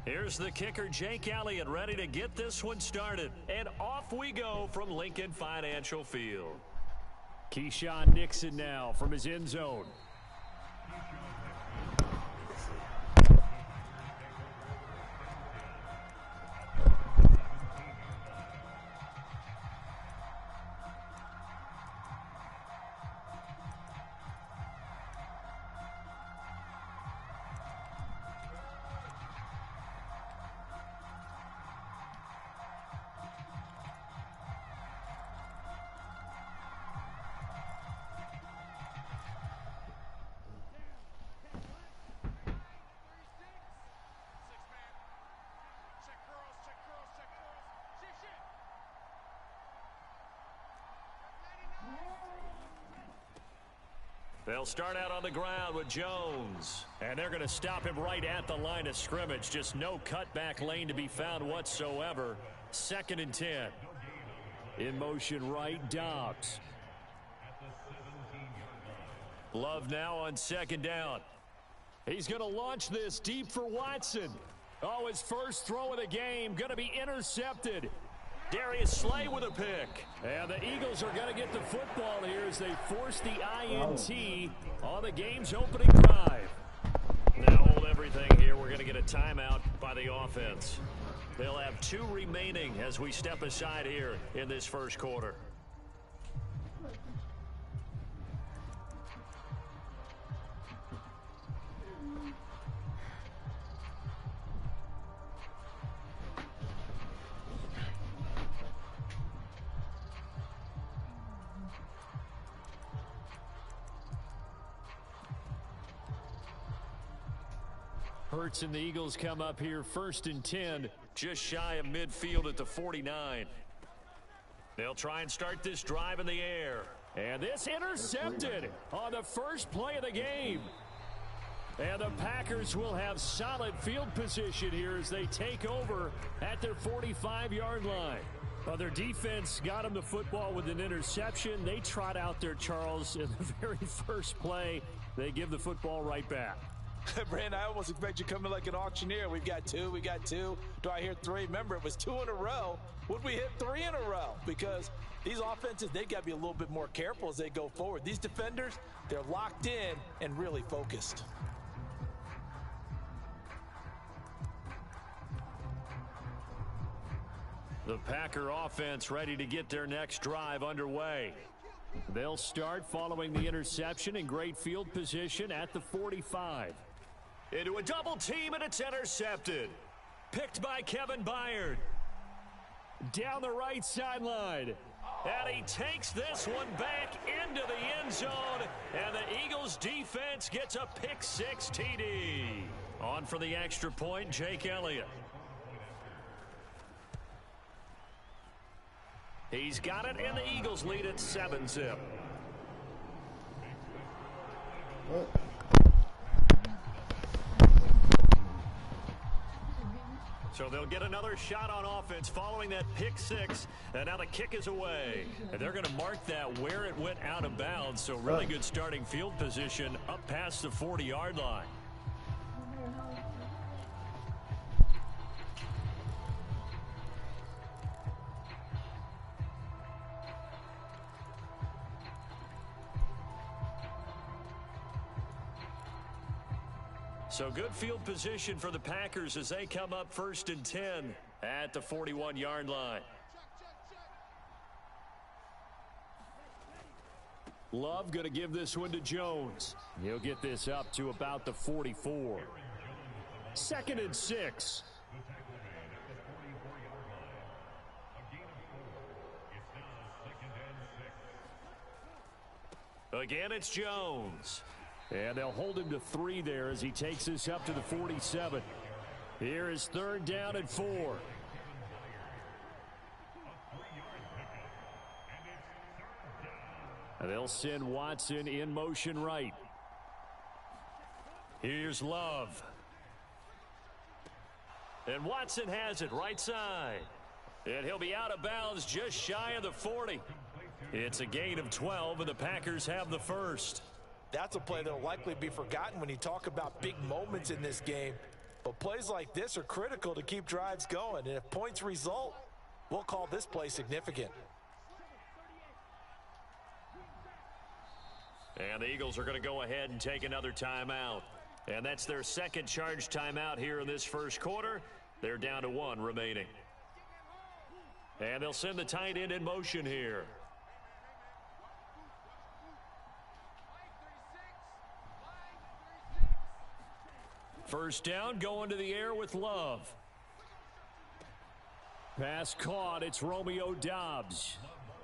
Here's the kicker, Jake Elliott, ready to get this one started. And off we go from Lincoln Financial Field. Keyshawn Nixon now from his end zone. They'll start out on the ground with Jones. And they're going to stop him right at the line of scrimmage. Just no cutback lane to be found whatsoever. 2nd and 10. In motion right, Dobbs. Love now on 2nd down. He's going to launch this deep for Watson. Oh, his first throw of the game going to be intercepted. Darius Slay with a pick. And the Eagles are going to get the football here as they force the INT on the game's opening drive. Now hold everything here. We're going to get a timeout by the offense. They'll have 2 remaining as we step aside here in this first quarter. Hurts and the Eagles come up here 1st and 10. Just shy of midfield at the 49. They'll try and start this drive in the air. And this intercepted on the first play of the game. And the Packers will have solid field position here as they take over at their 45-yard line. Well, their defense got them the football with an interception. They trot out there, Charles, in the very first play. They give the football right back. Brandon, I almost expect you coming like an auctioneer. We've got 2, we got 2. Do I hear 3? Remember, it was 2 in a row. Would we hit 3 in a row? Because these offenses, they got to be a little bit more careful as they go forward. These defenders, they're locked in and really focused. The Packer offense ready to get their next drive underway. They'll start following the interception in great field position at the 45. Into a double team, and it's intercepted. Picked by Kevin Byard. Down the right sideline. And he takes this one back into the end zone. And the Eagles defense gets a pick-6 TD. On for the extra point, Jake Elliott. He's got it, and the Eagles lead at 7-zip. So they'll get another shot on offense following that pick-6, and now the kick is away. And they're going to mark that where it went out of bounds, so really good starting field position up past the 40-yard line. So good field position for the Packers as they come up 1st and 10 at the 41-yard line. Love going to give this one to Jones. He'll get this up to about the 44. 2nd and 6. Again, it's Jones. And they'll hold him to 3 there as he takes this up to the 47. Here is 3rd down and 4. And they'll send Watson in motion right. Here's Love. And Watson has it right side. And he'll be out of bounds just shy of the 40. It's a gain of 12, and the Packers have the first. That's a play that will likely be forgotten when you talk about big moments in this game. But plays like this are critical to keep drives going. And if points result, we'll call this play significant. And the Eagles are going to go ahead and take another timeout. And that's their second charge timeout here in this first quarter. They're down to 1 remaining. And they'll send the tight end in motion here. First down, going to the air with Love. Pass caught. It's Romeo Doubs.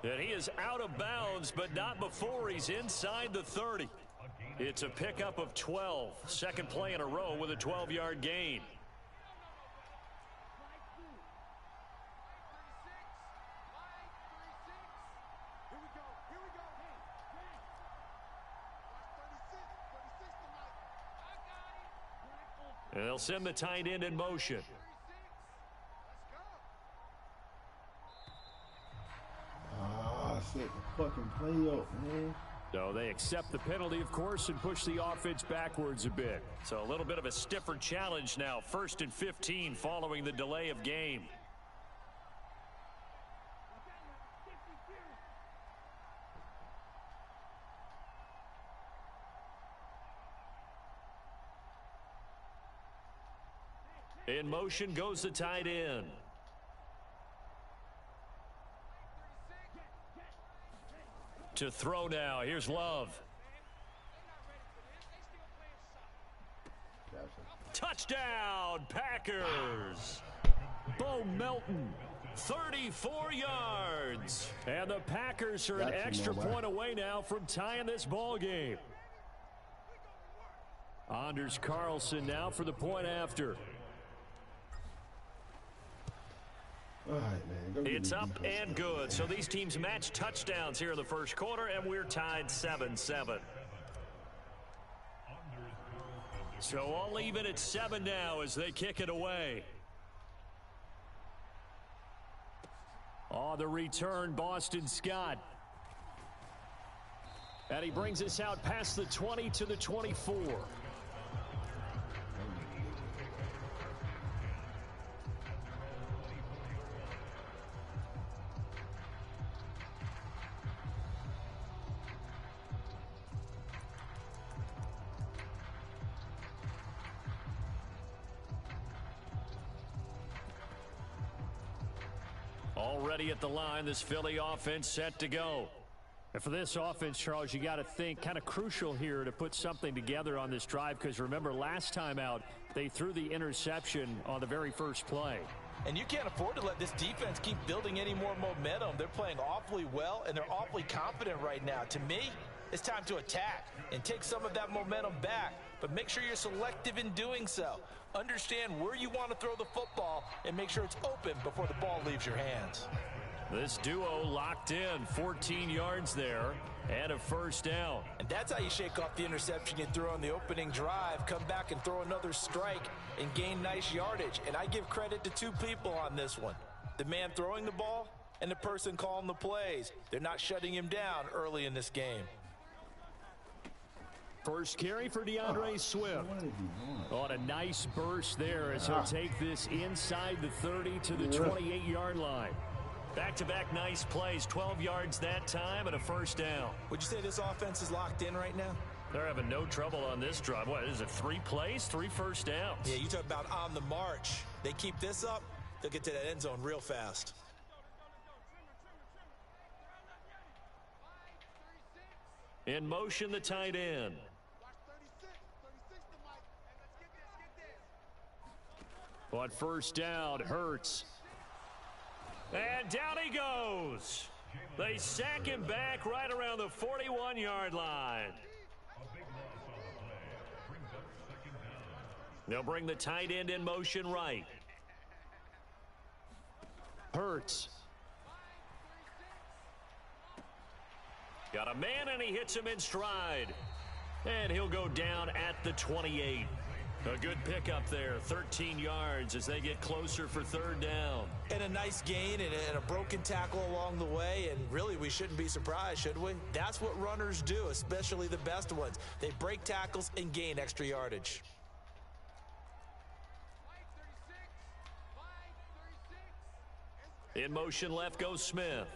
And he is out of bounds, but not before he's inside the 30. It's a pickup of 12. Second play in a row with a 12-yard gain. And they'll send the tight end in motion. Set the fucking play up, man. So they accept the penalty, of course, and push the offense backwards a bit. So a little bit of a stiffer challenge now. 1st and 15 following the delay of game. In motion goes the tight end. To throw now. Here's Love. Touchdown, Packers. Bo Melton. 34 yards. And the Packers are an extra point away now from tying this ball game. Anders Carlson now for the point after. All right, man. It's up and good. So these teams match touchdowns here in the first quarter, and we're tied 7-7. So all even at 7 now as they kick it away. On the return, Boston Scott. And he brings us out past the 20 to the 24. Already at the line, this Philly offense set to go. And for this offense, Charles, you got to think kind of crucial here to put something together on this drive, because remember last time out they threw the interception on the very first play. And you can't afford to let this defense keep building any more momentum. They're playing awfully well, and they're awfully confident right now. To me, it's time to attack and take some of that momentum back, but make sure you're selective in doing so. Understand where you want to throw the football and make sure it's open before the ball leaves your hands. This duo locked in, 14 yards there and a first down. And that's how you shake off the interception you threw on the opening drive, come back and throw another strike and gain nice yardage. And I give credit to two people on this one. The man throwing the ball and the person calling the plays. They're not shutting him down early in this game. First carry for DeAndre Swift. On a nice burst there as he'll take this inside the 30 to the 28-yard line. Back-to-back nice plays, 12 yards that time and a first down. Would you say this offense is locked in right now? They're having no trouble on this drive. What is it, 3 plays, 3 first downs? Yeah, you talk about on the march. They keep this up, they'll get to that end zone real fast. In motion, the tight end. On first down, Hurts. And down he goes. They sack him back right around the 41-yard line. They'll bring the tight end in motion right. Hurts. Got a man, and he hits him in stride. And he'll go down at the 28. A good pickup there, 13 yards as they get closer for third down. And a nice gain and a broken tackle along the way, and really we shouldn't be surprised, should we? That's what runners do, especially the best ones. They break tackles and gain extra yardage. In motion left goes Smith.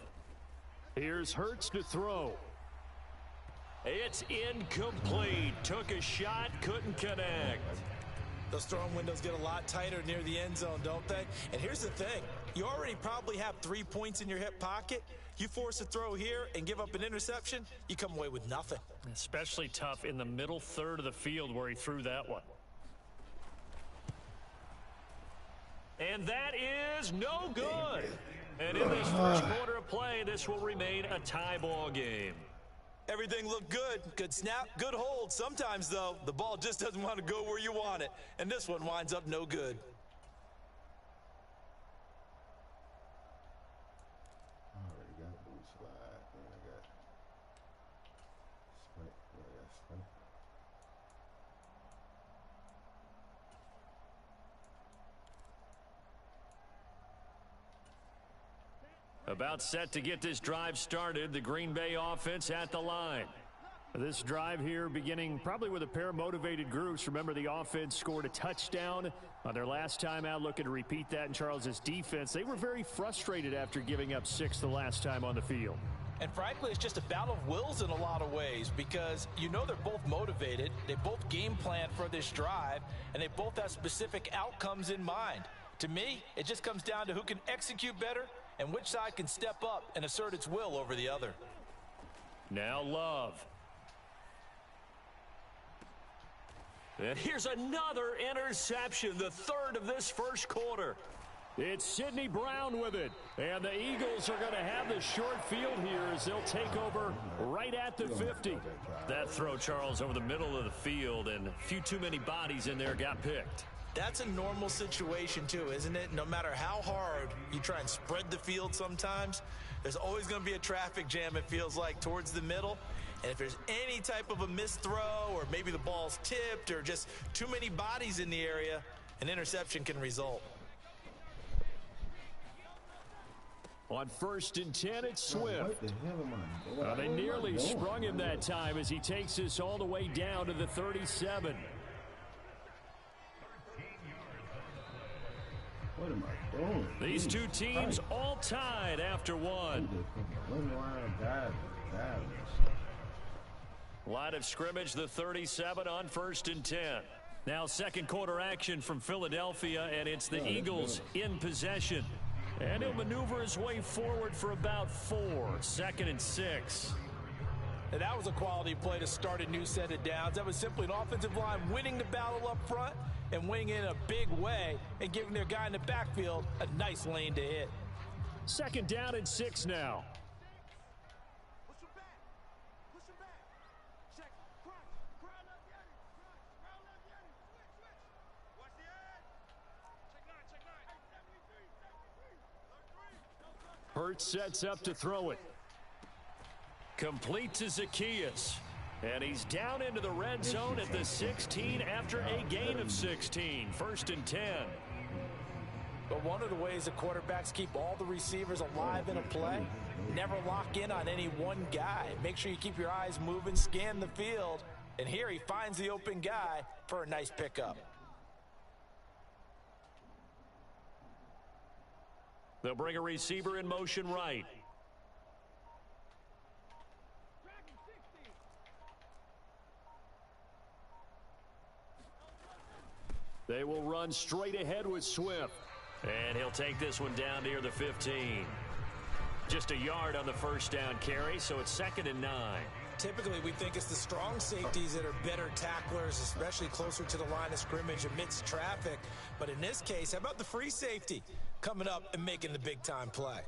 Here's Hurts to throw. It's incomplete. Took a shot, couldn't connect. Those throwing windows get a lot tighter near the end zone, don't they? And here's the thing. You already probably have 3 points in your hip pocket. You force a throw here and give up an interception, you come away with nothing. Especially tough in the middle third of the field where he threw that one. And that is no good. And in this first quarter of play, this will remain a tie ball game. Everything looked good. Good snap, good hold. Sometimes, though, the ball just doesn't want to go where you want it. And this one winds up no good. I already got a boot slide. And I got spike. Yeah, I got spike. About set to get this drive started. The Green Bay offense at the line. This drive here beginning probably with a pair of motivated groups. Remember, the offense scored a touchdown on their last time out. Looking to repeat that in Charles's defense. They were very frustrated after giving up 6 the last time on the field. And frankly, it's just a battle of wills in a lot of ways because you know they're both motivated. They both game plan for this drive, and they both have specific outcomes in mind. To me, it just comes down to who can execute better and which side can step up and assert its will over the other. Now Love. And here's another interception, the third of this first quarter. It's Sidney Brown with it. And the Eagles are going to have the short field here as they'll take over right at the 50. That throw, Charles, over the middle of the field, and a few too many bodies in there got picked. That's a normal situation, too, isn't it? No matter how hard you try and spread the field sometimes, there's always going to be a traffic jam, it feels like, towards the middle. And if there's any type of a missed throw or maybe the ball's tipped or just too many bodies in the area, an interception can result. On 1st and 10, it's Swift. What the hell am I? They nearly sprung him that time as he takes this all the way down to the 37. What am I doing? These two teams all tied after one. Line of scrimmage, the 37 on 1st and 10. Now second quarter action from Philadelphia, and it's the Eagles in possession. And he'll maneuver his way forward for about 4. 2nd and 6. And that was a quality play to start a new set of downs. That was simply an offensive line winning the battle up front and winning in a big way and giving their guy in the backfield a nice lane to hit. 2nd down and 6 now. Hurts sets up to throw it. Complete to Zacchaeus. And he's down into the red zone at the 16 after a gain of 16. 1st and 10. But one of the ways the quarterbacks keep all the receivers alive in a play, never lock in on any one guy. Make sure you keep your eyes moving, scan the field. And here he finds the open guy for a nice pickup. They'll bring a receiver in motion right. They will run straight ahead with Swift. And he'll take this one down near the 15. Just a yard on the first down carry, so it's 2nd and 9. Typically, we think it's the strong safeties that are better tacklers, especially closer to the line of scrimmage amidst traffic. But in this case, how about the free safety coming up and making the big-time play?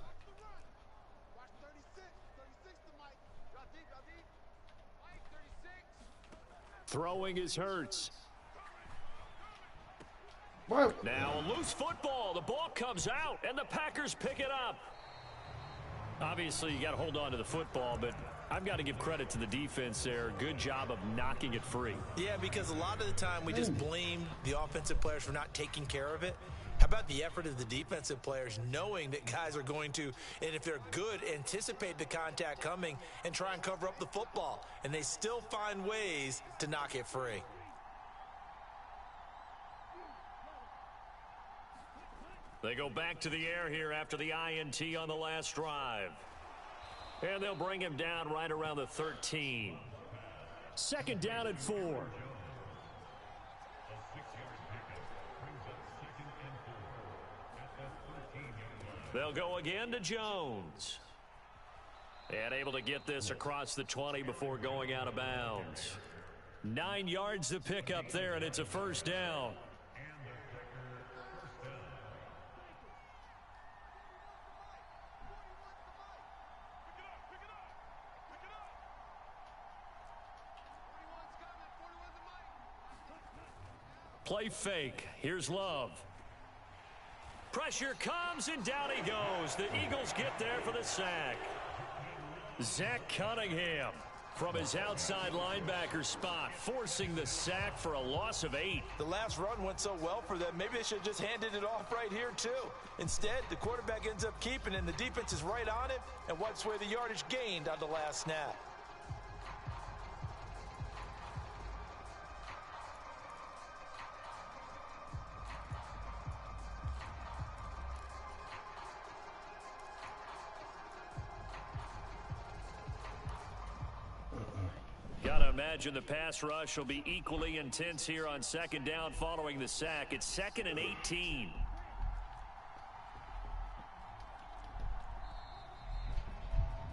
Throwing is Hurts. What? Now a loose football. The ball comes out, and the Packers pick it up. Obviously, you got to hold on to the football, but I've got to give credit to the defense there. Good job of knocking it free. Yeah, because a lot of the time we just blame the offensive players for not taking care of it. How about the effort of the defensive players knowing that guys are going to, and if they're good, anticipate the contact coming and try and cover up the football. And they still find ways to knock it free. They go back to the air here after the INT on the last drive. And they'll bring him down right around the 13. Second down and 4. They'll go again to Jones. And able to get this across the 20 before going out of bounds. 9 yards to pick up there, and it's a first down. Play fake. Here's Love. Pressure comes, and down he goes. The Eagles get there for the sack. Zach Cunningham from his outside linebacker spot, forcing the sack for a loss of 8. The last run went so well for them. Maybe they should have just handed it off right here, too. Instead, the quarterback ends up keeping it, and the defense is right on it and wipes away the yardage gained on the last snap. Gotta imagine the pass rush will be equally intense here on second down following the sack. It's 2nd and 18.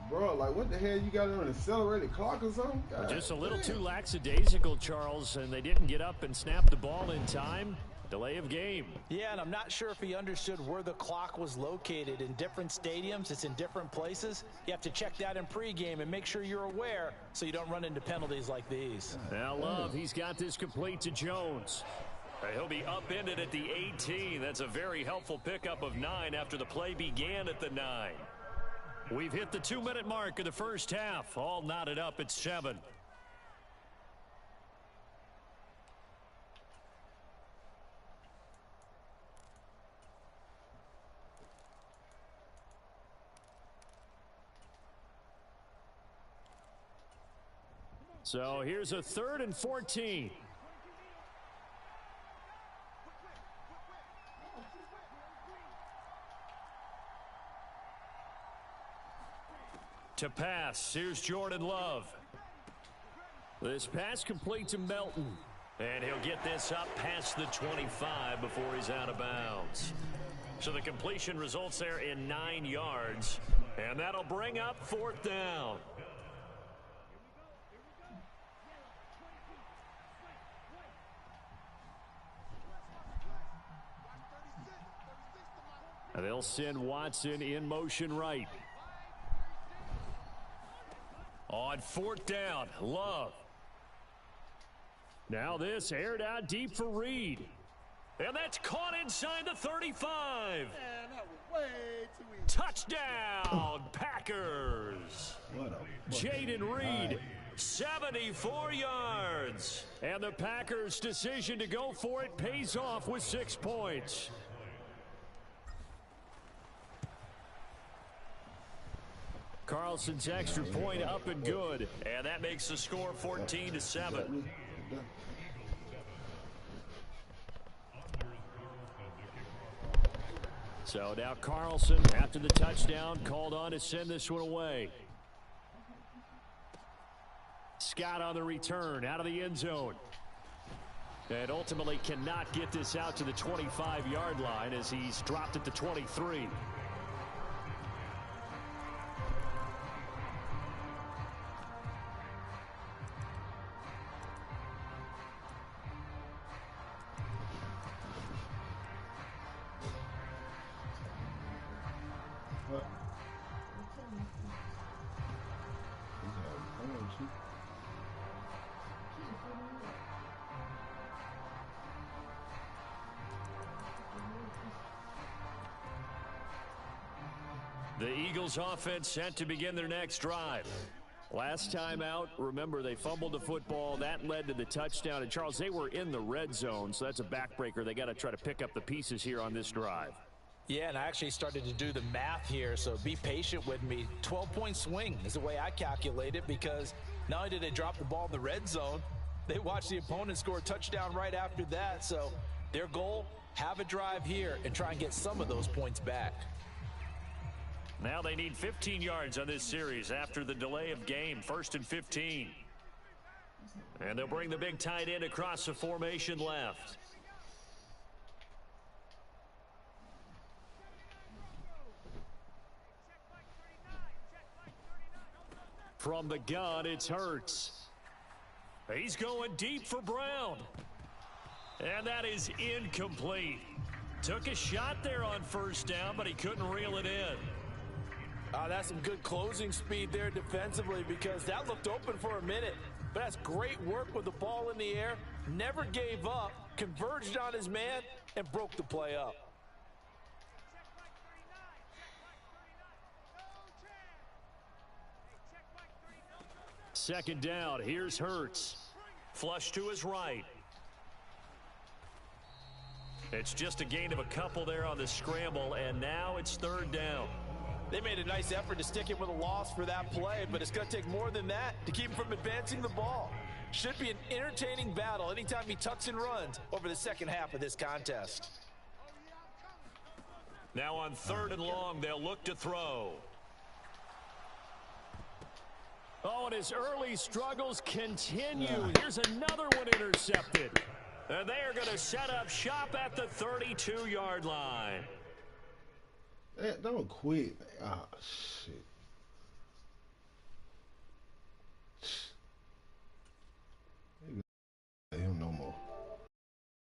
Bro, like what the hell you got on an accelerated clock or something? God, Just a little too lackadaisical, Charles, and they didn't get up and snap the ball in time. Delay of game. Yeah, and I'm not sure if he understood where the clock was located. In different stadiums, it's in different places. You have to check that in pregame and make sure you're aware so you don't run into penalties like these. Now Love, he's got this complete to Jones. He'll be upended at the 18. That's a very helpful pickup of 9 after the play began at the 9. We've hit the 2-minute mark of the first half. All knotted up at 7. So here's a 3rd and 14. To pass, here's Jordan Love. This pass complete to Melton. And he'll get this up past the 25 before he's out of bounds. So the completion results there in 9 yards. And that'll bring up 4th down. They'll send Watson in motion right. On 4th down, Love. Now this aired out deep for Reed. And that's caught inside the 35. Man, that was way too easy. Touchdown, Packers. Jaden Reed. 74 yards. And the Packers' decision to go for it pays off with 6 points. Carlson's extra point up and good. And that makes the score 14-7. So now Carlson, after the touchdown, called on to send this one away. Scott on the return, out of the end zone. And ultimately cannot get this out to the 25-yard line as he's dropped at the 23. The Eagles offense set to begin their next drive. Last time out, remember, they fumbled the football. That led to the touchdown. And, Charles, they were in the red zone, so that's a backbreaker. They got to try to pick up the pieces here on this drive. Yeah, and I actually started to do the math here, so be patient with me. 12-point swing is the way I calculate it, because not only did they drop the ball in the red zone, they watched the opponent score a touchdown right after that. So their goal, have a drive here and try and get some of those points back. Now they need 15 yards on this series after the delay of game. 1st and 15. And they'll bring the big tight end across the formation left. From the gun, it's Hurts. He's going deep for Brown. And that is incomplete. Took a shot there on 1st down, but he couldn't reel it in. That's some good closing speed there defensively, because that looked open for a minute. But that's great work with the ball in the air. Never gave up, converged on his man, and broke the play up. Second down, here's Hurts. Flush to his right. It's just a gain of a couple there on the scramble, and now it's 3rd down. They made a nice effort to stick it with a loss for that play, but it's going to take more than that to keep him from advancing the ball. Should be an entertaining battle anytime he tucks and runs over the second half of this contest. Now on 3rd and long, they'll look to throw. Oh, and his early struggles continue. Here's another one intercepted. And they are going to set up shop at the 32-yard line. Don't quit. Oh, shit.